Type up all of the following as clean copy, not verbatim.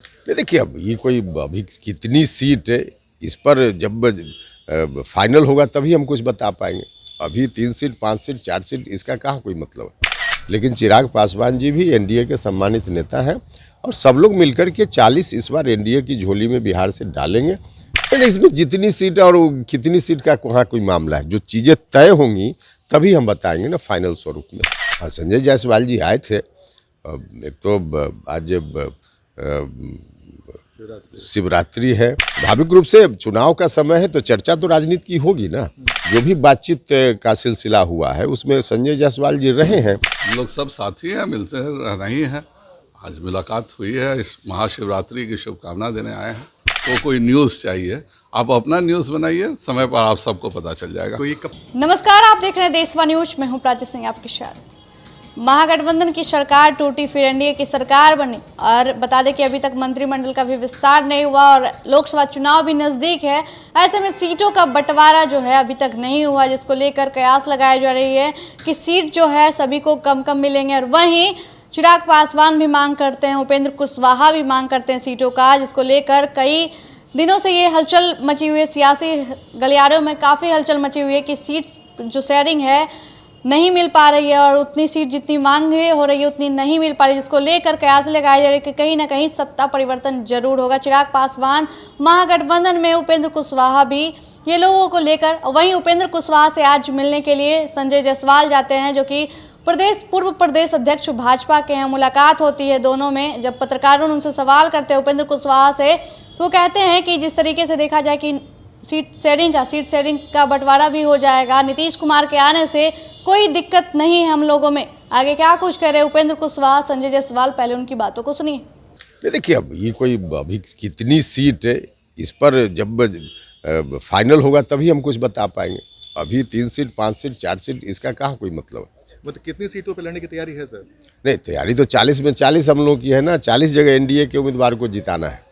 नहीं देखिए, अब ये कोई अभी कितनी सीट है इस पर जब फाइनल होगा तभी हम कुछ बता पाएंगे। अभी 3 सीट 5 सीट 4 सीट इसका कहाँ कोई मतलब है। लेकिन चिराग पासवान जी भी एनडीए के सम्मानित नेता हैं और सब लोग मिलकर के 40 इस बार एनडीए की झोली में बिहार से डालेंगे। लेकिन इसमें जितनी सीट और कितनी सीट का कहाँ कोई मामला है, जो चीज़ें तय होंगी तभी हम बताएंगे ना फाइनल स्वरूप में। हाँ, संजय जायसवाल जी आए थे। एक तो आज शिवरात्रि है, स्वाभाविक रूप से चुनाव का समय है तो चर्चा तो राजनीति की होगी ना। जो भी बातचीत का सिलसिला हुआ है उसमें संजय जायसवाल जी रहे हैं। हम लोग सब साथी हैं, मिलते हैं, रह रही हैं। आज मुलाकात हुई है, इस महाशिवरात्रि की शुभकामना देने आए हैं। तो कोई न्यूज़ चाहिए, आप अपना न्यूज़ बनाइए, समय पर आप सबको पता चल जाएगा। तो नमस्कार, आप देख रहे हैं देशवा न्यूज। मैं हूं प्राची सिंह आपके साथ। महागठबंधन की सरकार टूटी, फिर एनडीए की सरकार बनी और बता दें कि अभी तक मंत्रिमंडल का भी विस्तार नहीं हुआ और लोकसभा चुनाव भी नजदीक है। ऐसे में सीटों का बंटवारा जो है अभी तक नहीं हुआ, जिसको लेकर कयास लगाई जा रही है कि सीट जो है सभी को कम कम मिलेंगे। और वहीं चिराग पासवान भी मांग करते हैं, उपेंद्र कुशवाहा भी मांग करते हैं सीटों का, जिसको लेकर कई दिनों से ये हलचल मची हुई है। सियासी गलियारों में काफ़ी हलचल मची हुई है कि सीट जो शेयरिंग है नहीं मिल पा रही है और उतनी सीट जितनी मांग हो रही है उतनी नहीं मिल पा रही, जिसको लेकर कयास लगाए जा रहे हैं कि कहीं ना कहीं सत्ता परिवर्तन जरूर होगा। चिराग पासवान महागठबंधन में, उपेंद्र कुशवाहा भी, ये लोगों को लेकर। वहीं उपेंद्र कुशवाहा से आज मिलने के लिए संजय जायसवाल जाते हैं, जो कि पूर्व प्रदेश अध्यक्ष भाजपा के हैं। मुलाकात होती है दोनों में। जब पत्रकारों उनसे सवाल करते हैं उपेंद्र कुशवाहा से, तो वो कहते हैं कि जिस तरीके से देखा जाए कि सीट शेयरिंग का बंटवारा भी हो जाएगा, नीतीश कुमार के आने से कोई दिक्कत नहीं है हम लोगों में। आगे क्या कुछ कह रहे हैं उपेंद्र कुशवाहा, संजय जायसवाल, पहले उनकी बातों को सुनिए। नहीं देखिए, अब ये कोई अभी कितनी सीट है इस पर जब फाइनल होगा तभी हम कुछ बता पाएंगे। अभी 3 सीट 5 सीट 4 सीट इसका कहाँ कोई मतलब है। मतलब कितनी सीटों पर लड़ने की तैयारी है सर? नहीं, तैयारी तो 40 में 40 हम लोगों की है ना। 40 जगह एनडीए के उम्मीदवार को जिताना है,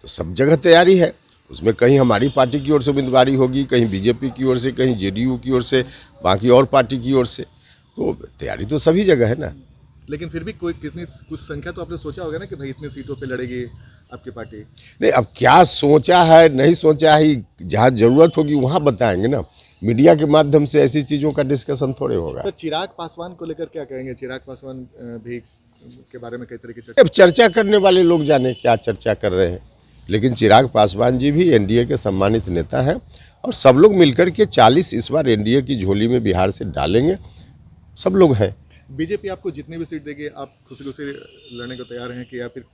तो सब जगह तैयारी है। उसमें कहीं हमारी पार्टी की ओर से उम्मीदवारी होगी, कहीं बीजेपी की ओर से, कहीं जेडीयू की ओर से, बाकी और पार्टी की ओर से। तो तैयारी तो सभी जगह है ना। लेकिन फिर भी कोई कुछ संख्या तो आपने सोचा होगा ना कि भाई इतनी सीटों पे लड़ेगी आपकी पार्टी। नहीं, अब क्या सोचा है नहीं सोचा है, जहाँ ज़रूरत होगी वहाँ बताएंगे ना। मीडिया के माध्यम से ऐसी चीज़ों का डिस्कशन थोड़े होगा। सर, चिराग पासवान को लेकर क्या कहेंगे? चिराग पासवान भी के बारे में कई तरह की चर्चा। अब चर्चा करने वाले लोग जाने क्या चर्चा कर रहे हैं। लेकिन चिराग पासवान जी भी एनडीए के सम्मानित नेता हैं और सब लोग मिलकर के 40 इस बार एनडीए की झोली में बिहार से डालेंगे। सब लोग हैं। बीजेपी आपको जितनी भी सीट देगी आप खुशी लड़ने को तैयार हैं कि या फिर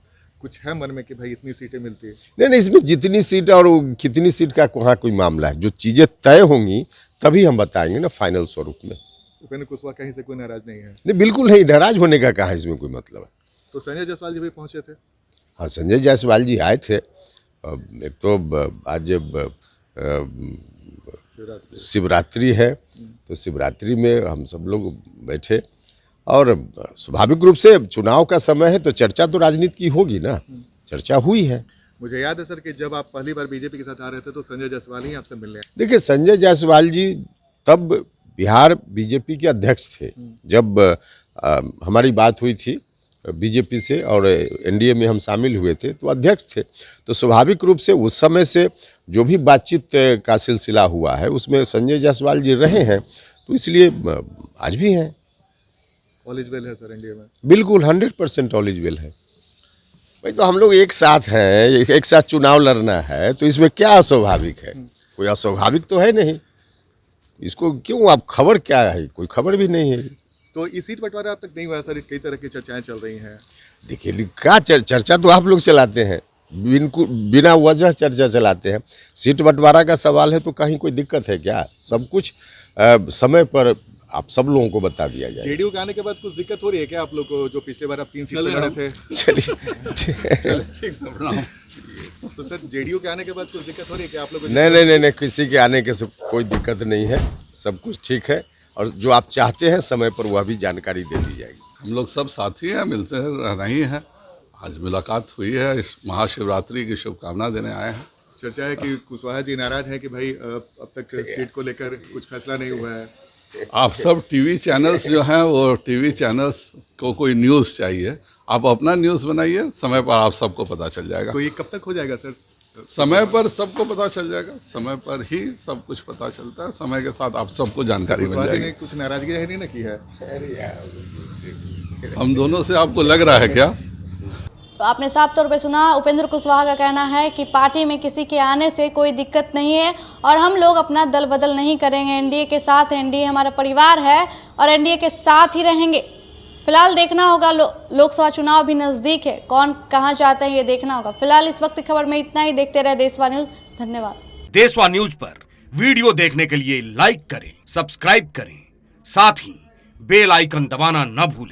कुछ है मन में कि भाई इतनी सीटें मिलती है? नहीं, इसमें जितनी सीट और कितनी सीट का कहाँ कोई मामला है। जो चीज़ें तय होंगी तभी हम बताएंगे ना फाइनल स्वरूप में। उपेंद्र कुशवाहा कहीं से कोई नाराज नहीं है? नहीं, बिल्कुल नहीं, नाराज होने का कहाँ इसमें कोई मतलब है। तो संजय जायसवाल जी भी पहुंचे थे? हाँ, संजय जायसवाल जी आए थे। एक तो आज शिवरात्रि है तो शिवरात्रि में हम सब लोग बैठे और स्वाभाविक रूप से चुनाव का समय है तो चर्चा तो राजनीति की होगी ना। चर्चा हुई है। मुझे याद है सर कि जब आप पहली बार बीजेपी के साथ आ रहे थे तो संजय जायसवाल ही आपसे मिलने आए। देखिए, संजय जायसवाल जी तब बिहार बीजेपी के अध्यक्ष थे जब हमारी बात हुई थी बीजेपी से और एनडीए में हम शामिल हुए थे, तो अध्यक्ष थे। तो स्वाभाविक रूप से उस समय से जो भी बातचीत का सिलसिला हुआ है उसमें संजय जायसवाल जी रहे हैं, तो इसलिए आज भी हैं। ऑल इज वेल है सर एनडीए में? बिल्कुल 100% ऑल इज वेल है। भाई, तो हम लोग एक साथ हैं, एक साथ चुनाव लड़ना है, तो इसमें क्या अस्वाभाविक है? कोई अस्वाभाविक तो है नहीं। इसको क्यों आप खबर क्या है? कोई खबर भी नहीं है। तो इस सीट बंटवारा अब तक नहीं हुआ सर, कई तरह की चर्चाएं चल रही हैं। देखिए, क्या चर्चा तो आप लोग चलाते हैं, बिना वजह चर्चा चलाते हैं। सीट बंटवारा का सवाल है तो कहीं कोई दिक्कत है क्या? सब कुछ समय पर आप सब लोगों को बता दिया जाए। जेडीयू के आने के बाद कुछ दिक्कत हो रही है क्या आप लोग को? जो पिछले बार आप 3 सीट पे लड़े थे। चलिए। तो सर, जेडीयू के आने के बाद कुछ दिक्कत हो रही है क्या आप लोग को? नहीं, किसी के आने के सब कोई दिक्कत नहीं है। सब कुछ ठीक है और जो आप चाहते हैं समय पर वह भी जानकारी दे दी जाएगी। हम लोग सब साथी हैं, मिलते हैं, रह रही हैं। आज मुलाकात हुई है, इस महाशिवरात्रि की शुभकामना देने आए हैं। चर्चा है कि कुशवाहा जी नाराज है कि भाई अब तक सीट को लेकर कुछ फैसला नहीं हुआ है। आप सब टीवी चैनल्स जो हैं वो टीवी चैनल्स को कोई न्यूज़ चाहिए, आप अपना न्यूज़ बनाइए, समय पर आप सबको पता चल जाएगा। तो ये कब तक हो जाएगा सर? समय पर सबको पता चल जाएगा, समय पर ही सब कुछ पता चलता है, समय के साथ आप सबको जानकारी मिल कुशवाहा जी ने जाएगी। कुछ नाराजगी है नहीं ना की है? हम दोनों से आपको लग रहा है क्या? तो आपने साफ तौर पे सुना, उपेंद्र कुशवाहा का कहना है कि पार्टी में किसी के आने से कोई दिक्कत नहीं है और हम लोग अपना दल बदल नहीं करेंगे, एनडीए के साथ, एनडीए हमारा परिवार है और एनडीए के साथ ही रहेंगे। फिलहाल देखना होगा, लोकसभा चुनाव भी नजदीक है, कौन कहां जाते हैं ये देखना होगा। फिलहाल इस वक्त की खबर में इतना ही। देखते रहे देशवा न्यूज। धन्यवाद। देशवा न्यूज पर वीडियो देखने के लिए लाइक करें, सब्सक्राइब करें, साथ ही बेल आइकन दबाना न भूलें।